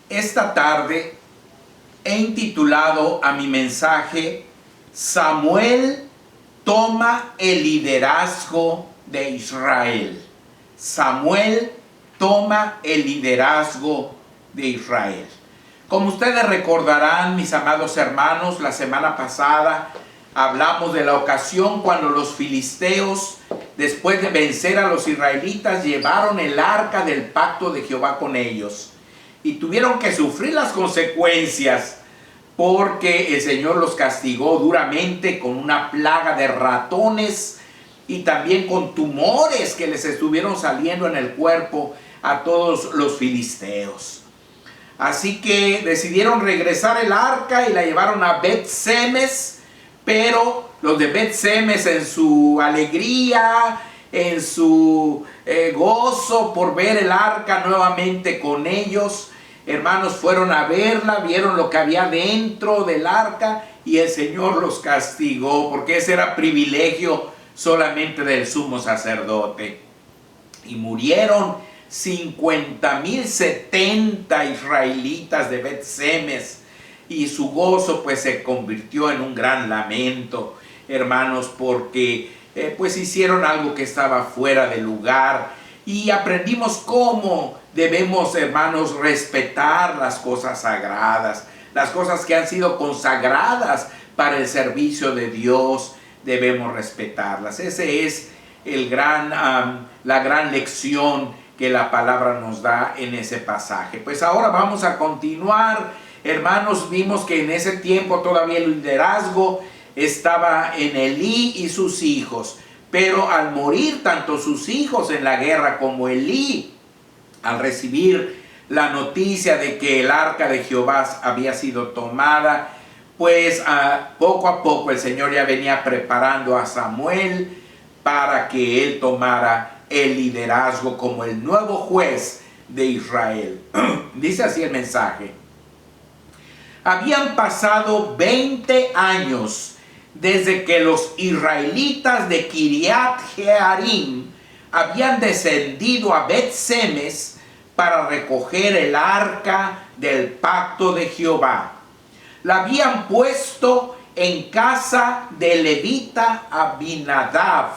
Esta tarde he intitulado a mi mensaje Samuel toma el liderazgo de Israel. Samuel toma el liderazgo de Israel. Como ustedes recordarán, mis amados hermanos, la semana pasada hablamos de la ocasión cuando los filisteos, después de vencer a los israelitas, llevaron el arca del pacto de Jehová con ellos y tuvieron que sufrir las consecuencias porque el Señor los castigó duramente con una plaga de ratones y también con tumores que les estuvieron saliendo en el cuerpo a todos los filisteos. Así que decidieron regresar el arca y la llevaron a Bet-Semes, pero los de Bet-Semes, en su alegría, en su gozo por ver el arca nuevamente con ellos, hermanos, fueron a verla, vieron lo que había dentro del arca y el Señor los castigó, porque ese era privilegio solamente del sumo sacerdote. Y murieron 50,070 israelitas de Bet-Semes, y su gozo pues se convirtió en un gran lamento, hermanos, porque pues hicieron algo que estaba fuera de lugar. Y aprendimos cómo debemos, hermanos, respetar las cosas sagradas, las cosas que han sido consagradas para el servicio de Dios, debemos respetarlas. Ese es la gran lección que la palabra nos da en ese pasaje. Pues ahora vamos a continuar, hermanos. Vimos que en ese tiempo todavía el liderazgo estaba en Elí y sus hijos, pero al morir tanto sus hijos en la guerra como Elí, al recibir la noticia de que el arca de Jehová había sido tomada, pues poco a poco el Señor ya venía preparando a Samuel para que él tomara el liderazgo como el nuevo juez de Israel. Dice así el mensaje: habían pasado 20 años desde que los israelitas de Kiriat Jearim habían descendido a Bet-Semes para recoger el arca del pacto de Jehová. La habían puesto en casa del levita Abinadab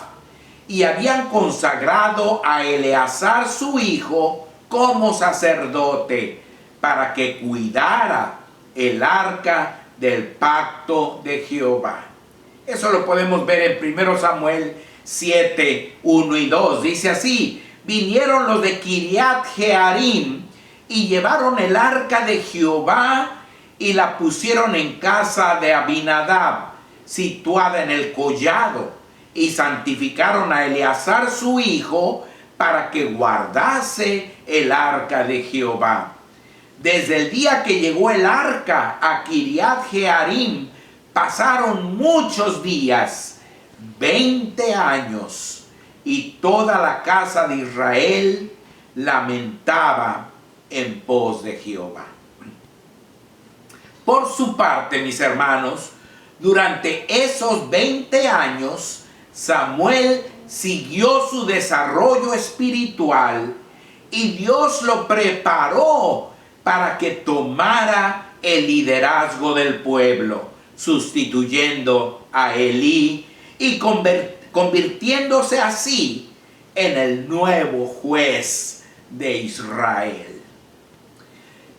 y habían consagrado a Eleazar su hijo como sacerdote para que cuidara el arca del pacto de Jehová. Eso lo podemos ver en 1 Samuel 7, 1 y 2. Dice así: vinieron los de Kiriat Jearim y llevaron el arca de Jehová y la pusieron en casa de Abinadab, situada en el collado, y santificaron a Eleazar su hijo para que guardase el arca de Jehová. Desde el día que llegó el arca a Kiriat Jearim pasaron muchos días, 20 años, y toda la casa de Israel lamentaba en pos de Jehová. Por su parte, mis hermanos, durante esos 20 años, Samuel siguió su desarrollo espiritual y Dios lo preparó para que tomara el liderazgo del pueblo, sustituyendo a Elí y convirtiéndose así en el nuevo juez de Israel.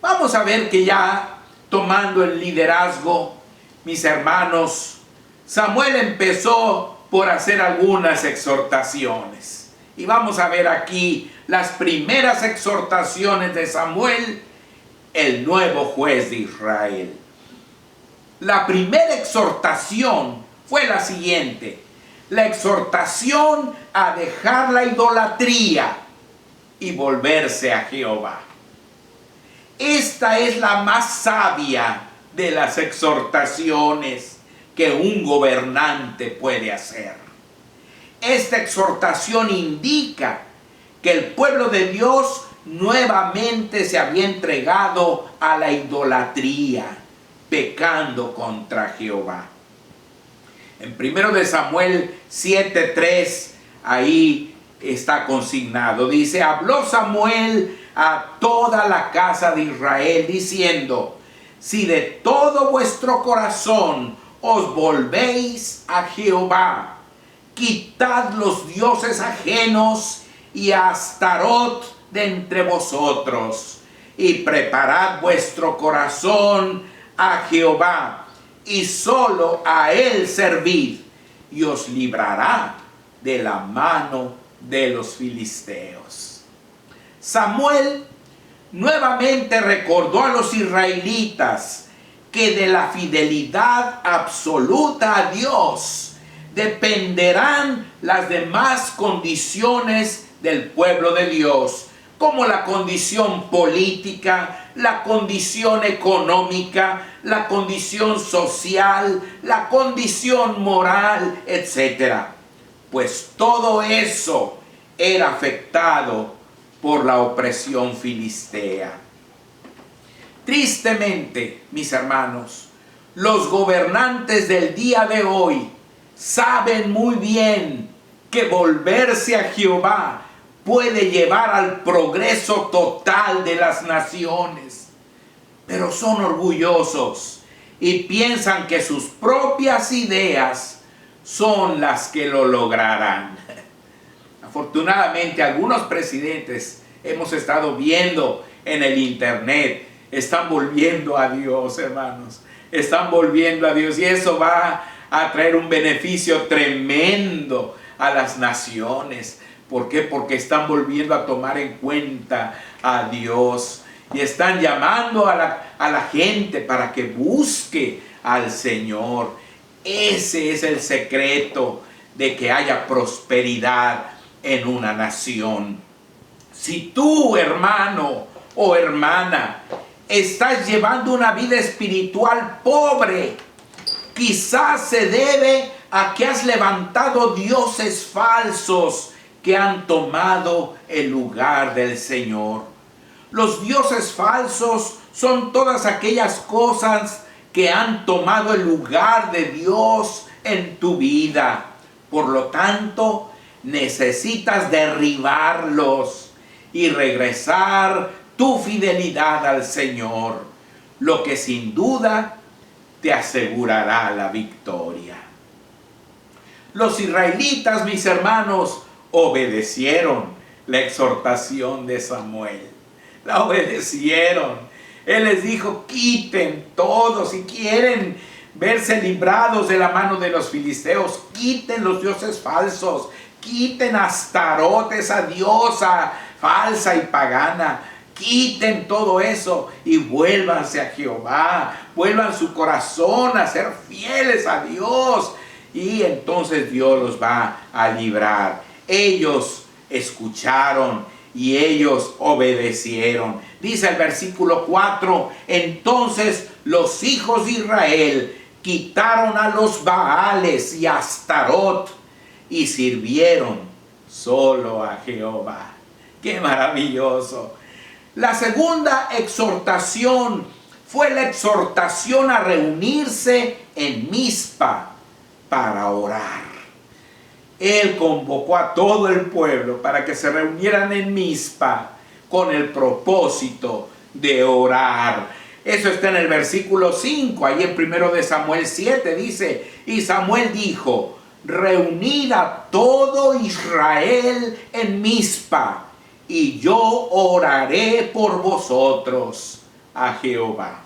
Vamos a ver que ya tomando el liderazgo, mis hermanos, Samuel empezó por hacer algunas exhortaciones. Y vamos a ver aquí las primeras exhortaciones de Samuel, el nuevo juez de Israel. La primera exhortación fue la siguiente: la exhortación a dejar la idolatría y volverse a Jehová. Esta es la más sabia de las exhortaciones que un gobernante puede hacer. Esta exhortación indica que el pueblo de Dios nuevamente se había entregado a la idolatría, pecando contra Jehová. En 1 Samuel 7:3, ahí está consignado. Dice: habló Samuel a toda la casa de Israel, diciendo: si de todo vuestro corazón os volvéis a Jehová, quitad los dioses ajenos y a Astarot de entre vosotros, y preparad vuestro corazón a Jehová, y solo a él servid, y os librará de la mano de los filisteos. Samuel nuevamente recordó a los israelitas que de la fidelidad absoluta a Dios dependerán las demás condiciones del pueblo de Dios, como la condición política, la condición económica, la condición social, la condición moral, etc. Pues todo eso era afectado por la opresión filistea. Tristemente, mis hermanos, los gobernantes del día de hoy saben muy bien que volverse a Jehová puede llevar al progreso total de las naciones, pero son orgullosos y piensan que sus propias ideas son las que lo lograrán. Afortunadamente, algunos presidentes hemos estado viendo en el internet, están volviendo a Dios, hermanos, están volviendo a Dios, y eso va a traer un beneficio tremendo a las naciones. ¿Por qué? Porque están volviendo a tomar en cuenta a Dios y están llamando a la gente para que busque al Señor. Ese es el secreto de que haya prosperidad en una nación. Si tú, hermano o hermana, estás llevando una vida espiritual pobre, quizás se debe a que has levantado dioses falsos que han tomado el lugar del Señor. Los dioses falsos son todas aquellas cosas que han tomado el lugar de Dios en tu vida. Por lo tanto, necesitas derribarlos y regresar tu fidelidad al Señor, lo que sin duda te asegurará la victoria. Los israelitas, mis hermanos, obedecieron la exhortación de Samuel. La obedecieron. Él les dijo: quiten todos, si quieren verse librados de la mano de los filisteos, quiten los dioses falsos, quiten a Astarot, esa diosa falsa y pagana, quiten todo eso y vuélvanse a Jehová, vuelvan su corazón a ser fieles a Dios, y entonces Dios los va a librar. Ellos escucharon y ellos obedecieron. Dice el versículo 4: entonces los hijos de Israel quitaron a los Baales y a Astarot y sirvieron solo a Jehová. ¡Qué maravilloso! La segunda exhortación fue la exhortación a reunirse en Mizpa para orar. Él convocó a todo el pueblo para que se reunieran en Mizpa con el propósito de orar. Eso está en el versículo 5, ahí en 1 de Samuel 7 dice: y Samuel dijo: reunid a todo Israel en Mizpa, y yo oraré por vosotros a Jehová.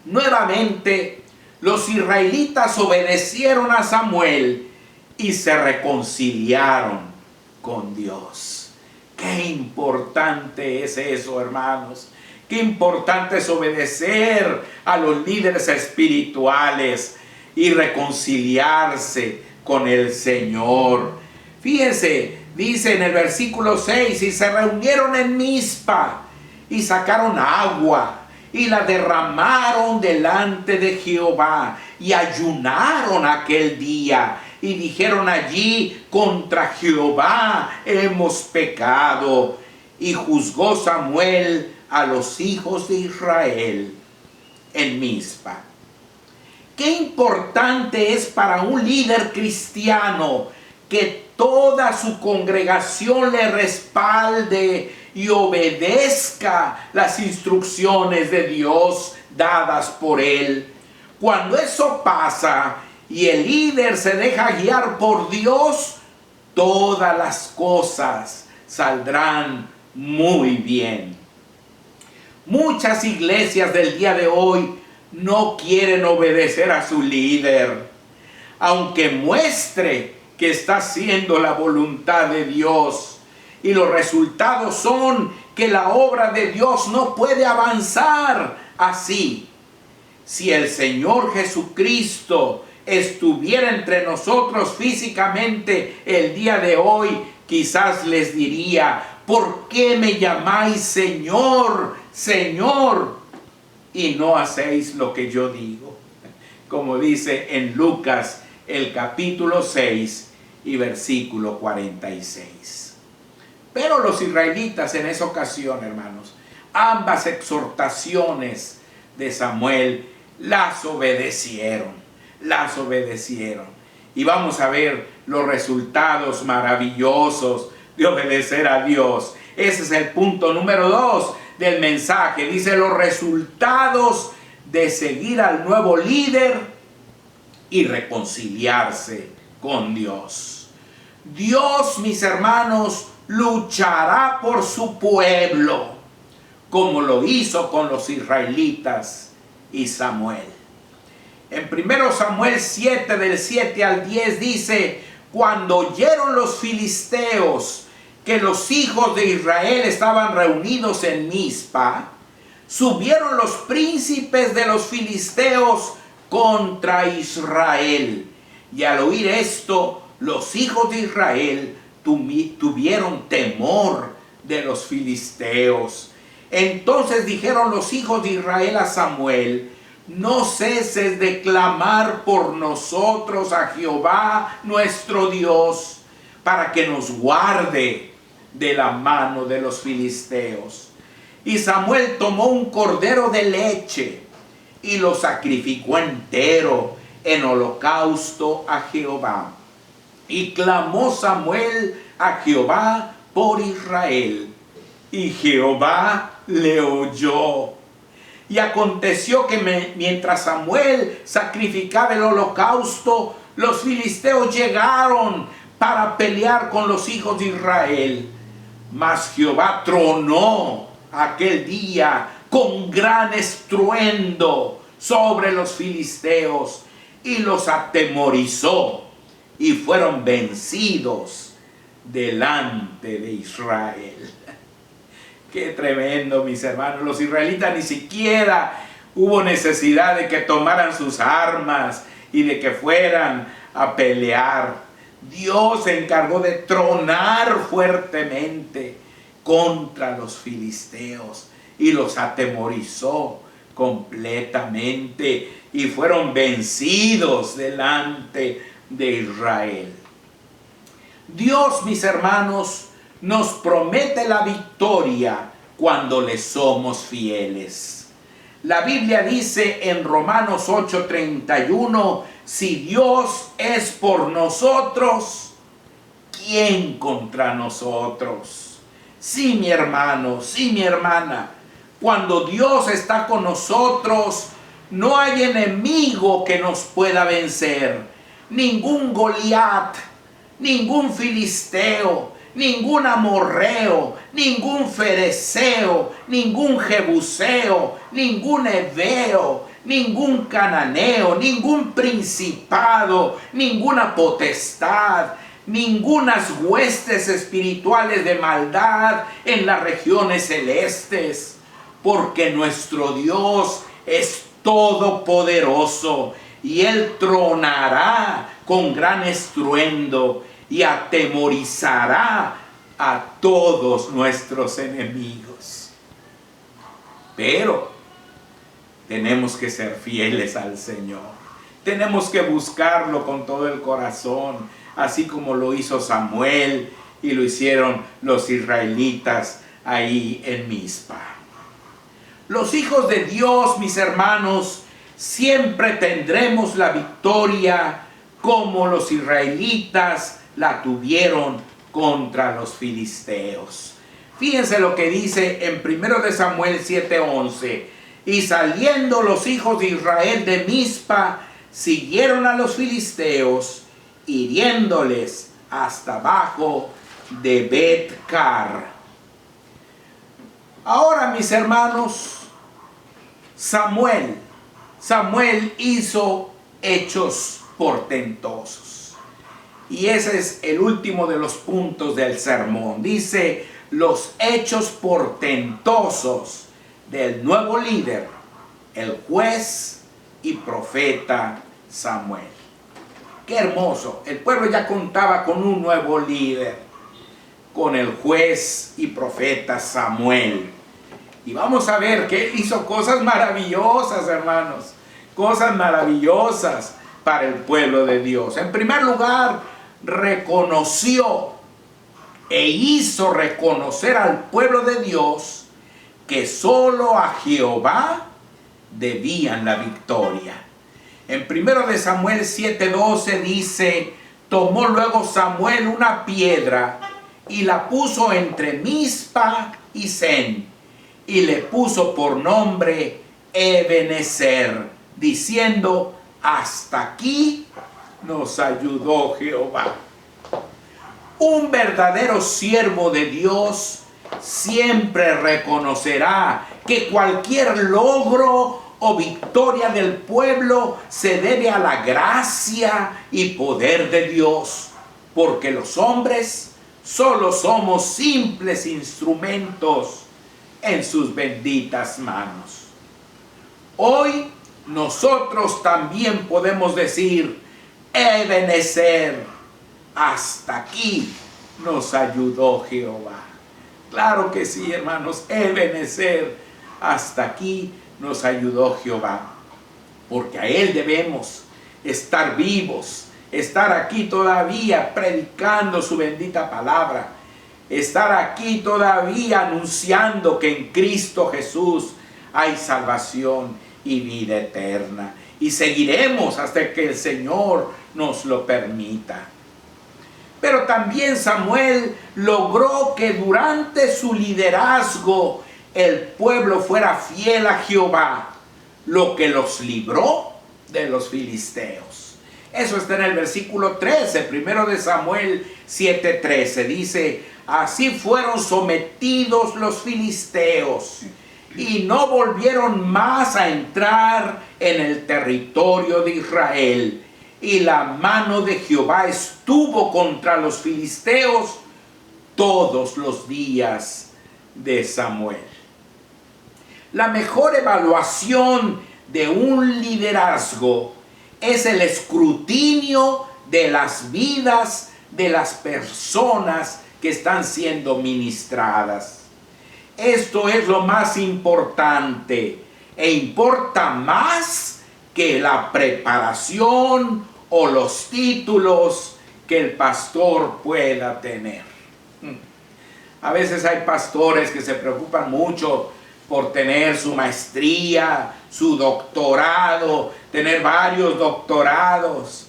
Nuevamente, los israelitas obedecieron a Samuel y se reconciliaron con Dios. Qué importante es eso, hermanos. Qué importante es obedecer a los líderes espirituales y reconciliarse con el Señor. Fíjense, dice en el versículo 6: y se reunieron en Mizpa y sacaron agua y la derramaron delante de Jehová y ayunaron aquel día y dijeron allí: contra Jehová hemos pecado. Y juzgó Samuel a los hijos de Israel en Mizpa. Qué importante es para un líder cristiano que toda su congregación le respalde y obedezca las instrucciones de Dios dadas por él. Cuando eso pasa y el líder se deja guiar por Dios, todas las cosas saldrán muy bien. Muchas iglesias del día de hoy no quieren obedecer a su líder, aunque muestre que está haciendo la voluntad de Dios. Y los resultados son que la obra de Dios no puede avanzar así. Si el Señor Jesucristo estuviera entre nosotros físicamente el día de hoy, quizás les diría: ¿por qué me llamáis Señor, Señor, y no hacéis lo que yo digo? Como dice en Lucas el capítulo 6 y versículo 46. Pero los israelitas en esa ocasión, hermanos, ambas exhortaciones de Samuel las obedecieron. Y vamos a ver los resultados maravillosos de obedecer a Dios. Ese es el punto número 2 del mensaje. Dice los resultados de seguir al nuevo líder y reconciliarse con Dios. Dios, mis hermanos, luchará por su pueblo, como lo hizo con los israelitas y Samuel. En 1 Samuel 7, del 7 al 10 dice: cuando oyeron los filisteos que los hijos de Israel estaban reunidos en Mizpa, subieron los príncipes de los filisteos contra Israel. Y al oír esto, los hijos de Israel tuvieron temor de los filisteos. Entonces dijeron los hijos de Israel a Samuel: no ceses de clamar por nosotros a Jehová nuestro Dios, para que nos guarde de la mano de los filisteos. Y Samuel tomó un cordero de leche y lo sacrificó entero en holocausto a Jehová. Y clamó Samuel a Jehová por Israel, y Jehová le oyó. Y aconteció que mientras Samuel sacrificaba el holocausto, los filisteos llegaron para pelear con los hijos de Israel. Mas Jehová tronó aquel día con gran estruendo sobre los filisteos y los atemorizó, y fueron vencidos delante de Israel. Qué tremendo, mis hermanos. Los israelitas ni siquiera hubo necesidad de que tomaran sus armas y de que fueran a pelear. Dios se encargó de tronar fuertemente contra los filisteos y los atemorizó completamente, y fueron vencidos delante de Israel. Dios, mis hermanos, nos promete la victoria cuando le somos fieles. La Biblia dice en Romanos 8:31: si Dios es por nosotros, ¿quién contra nosotros? Sí, mi hermano, sí, mi hermana, cuando Dios está con nosotros, no hay enemigo que nos pueda vencer. Ningún Goliat, ningún filisteo, ningún amorreo, ningún fereceo, ningún jebuseo, ningún heveo, ningún cananeo, ningún principado, ninguna potestad, ningunas huestes espirituales de maldad en las regiones celestes, porque nuestro Dios es todopoderoso, y Él tronará con gran estruendo y atemorizará a todos nuestros enemigos. Pero tenemos que ser fieles al Señor. Tenemos que buscarlo con todo el corazón, así como lo hizo Samuel y lo hicieron los israelitas ahí en Mizpa. Los hijos de Dios, mis hermanos, siempre tendremos la victoria como los israelitas la tuvieron contra los filisteos. Fíjense lo que dice en 1 de Samuel 7:11. Y saliendo los hijos de Israel de Mizpa, siguieron a los filisteos, hiriéndoles hasta abajo de Bet-car. Ahora, mis hermanos, Samuel hizo hechos portentosos. Y ese es el último de los puntos del sermón. Dice, los hechos portentosos del nuevo líder, el juez y profeta Samuel. Qué hermoso. El pueblo ya contaba con un nuevo líder, con el juez y profeta Samuel. Y vamos a ver que él hizo cosas maravillosas, hermanos. Cosas maravillosas para el pueblo de Dios. En primer lugar, reconoció e hizo reconocer al pueblo de Dios que solo a Jehová debían la victoria. En 1 de Samuel 7:12 dice, tomó luego Samuel una piedra y la puso entre Mizpa y Sen, y le puso por nombre Ebenezer, diciendo, hasta aquí nos ayudó Jehová. Un verdadero siervo de Dios siempre reconocerá que cualquier logro o victoria del pueblo se debe a la gracia y poder de Dios, porque los hombres solo somos simples instrumentos en sus benditas manos. Hoy nosotros también podemos decir, Ebenezer, hasta aquí nos ayudó Jehová. Claro que sí, hermanos, Ebenezer, hasta aquí nos ayudó Jehová. Porque a Él debemos estar vivos, estar aquí todavía predicando su bendita palabra, estar aquí todavía anunciando que en Cristo Jesús hay salvación y vida eterna. Y seguiremos hasta que el Señor nos lo permita. Pero también Samuel logró que durante su liderazgo el pueblo fuera fiel a Jehová, lo que los libró de los filisteos. Eso está en el versículo 13, 1 de Samuel 7:13. Dice, así fueron sometidos los filisteos y no volvieron más a entrar en el territorio de Israel. Y la mano de Jehová estuvo contra los filisteos todos los días de Samuel. La mejor evaluación de un liderazgo es el escrutinio de las vidas de las personas que están siendo ministradas. Esto es lo más importante e importa más que la preparación o los títulos que el pastor pueda tener. A veces hay pastores que se preocupan mucho por tener su maestría, su doctorado, tener varios doctorados.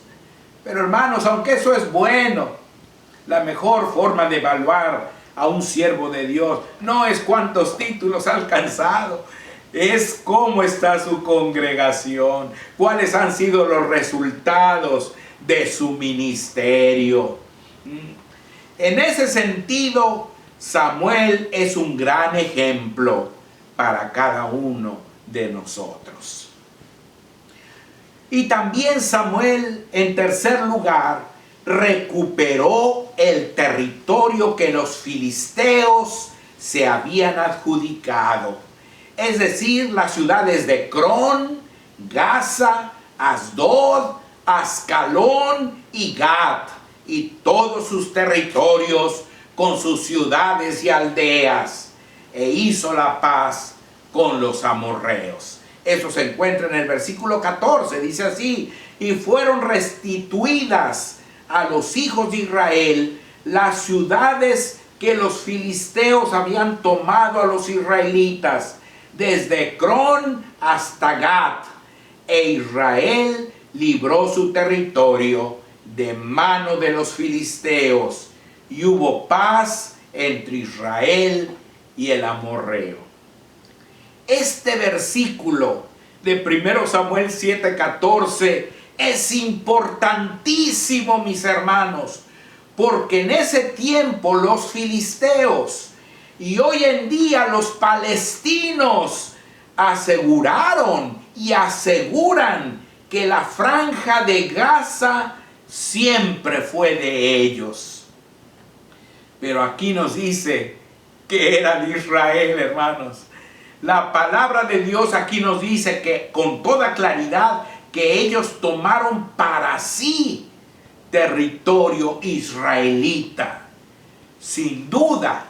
Pero hermanos, aunque eso es bueno, la mejor forma de evaluar a un siervo de Dios no es cuántos títulos ha alcanzado, es cómo está su congregación, cuáles han sido los resultados de su ministerio. En ese sentido, Samuel es un gran ejemplo para cada uno de nosotros. Y también Samuel, en tercer lugar, recuperó el territorio que los filisteos se habían adjudicado. Es decir, las ciudades de Cron, Gaza, Asdod, Ascalón y Gat, y todos sus territorios con sus ciudades y aldeas, e hizo la paz con los amorreos. Eso se encuentra en el versículo 14, dice así, y fueron restituidas a los hijos de Israel las ciudades que los filisteos habían tomado a los israelitas, desde Cron hasta Gat, e Israel libró su territorio de mano de los filisteos, y hubo paz entre Israel y el amorreo. Este versículo de 1 Samuel 7:14 es importantísimo, mis hermanos, porque en ese tiempo los filisteos y hoy en día los palestinos aseguraron y aseguran que la franja de Gaza siempre fue de ellos. Pero aquí nos dice que era de Israel, hermanos. La palabra de Dios aquí nos dice que con toda claridad que ellos tomaron para sí territorio israelita. Sin duda,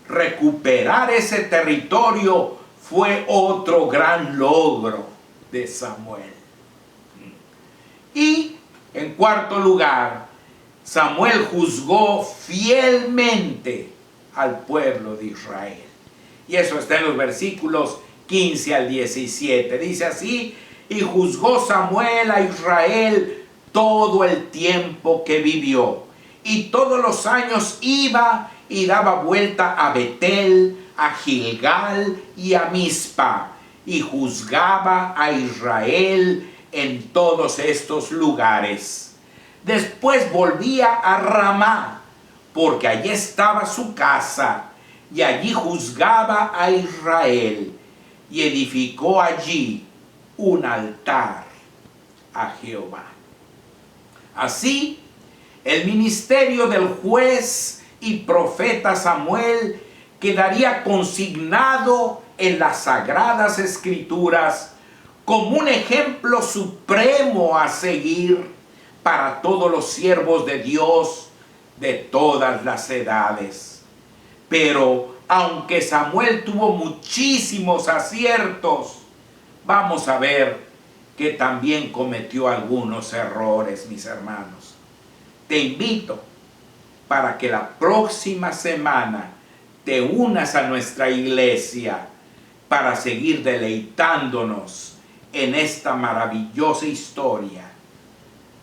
recuperar ese territorio fue otro gran logro de Samuel. Y en cuarto lugar, Samuel juzgó fielmente al pueblo de Israel. Y eso está en los versículos 15 al 17. Dice así: y juzgó Samuel a Israel todo el tiempo que vivió. Y todos los años iba y daba vuelta a Betel, a Gilgal y a Mizpa. Y juzgaba a Israel en todos estos lugares. Después volvía a Ramá, porque allí estaba su casa, y allí juzgaba a Israel, y edificó allí un altar a Jehová. Así, el ministerio del juez y profeta Samuel quedaría consignado en las Sagradas Escrituras como un ejemplo supremo a seguir para todos los siervos de Dios de todas las edades. Pero aunque Samuel tuvo muchísimos aciertos, vamos a ver que también cometió algunos errores, mis hermanos. Te invito para que la próxima semana te unas a nuestra iglesia para seguir deleitándonos en esta maravillosa historia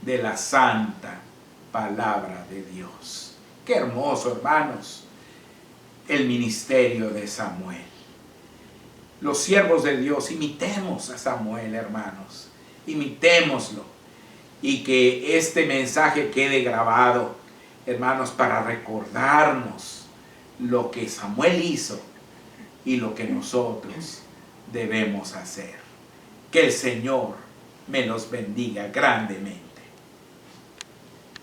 de la santa palabra de Dios. Qué hermoso, hermanos, el ministerio de Samuel. Los siervos de Dios, imitemos a Samuel, hermanos, imitémoslo, y que este mensaje quede grabado, hermanos, para recordarnos lo que Samuel hizo y lo que nosotros debemos hacer. Que el Señor me los bendiga grandemente.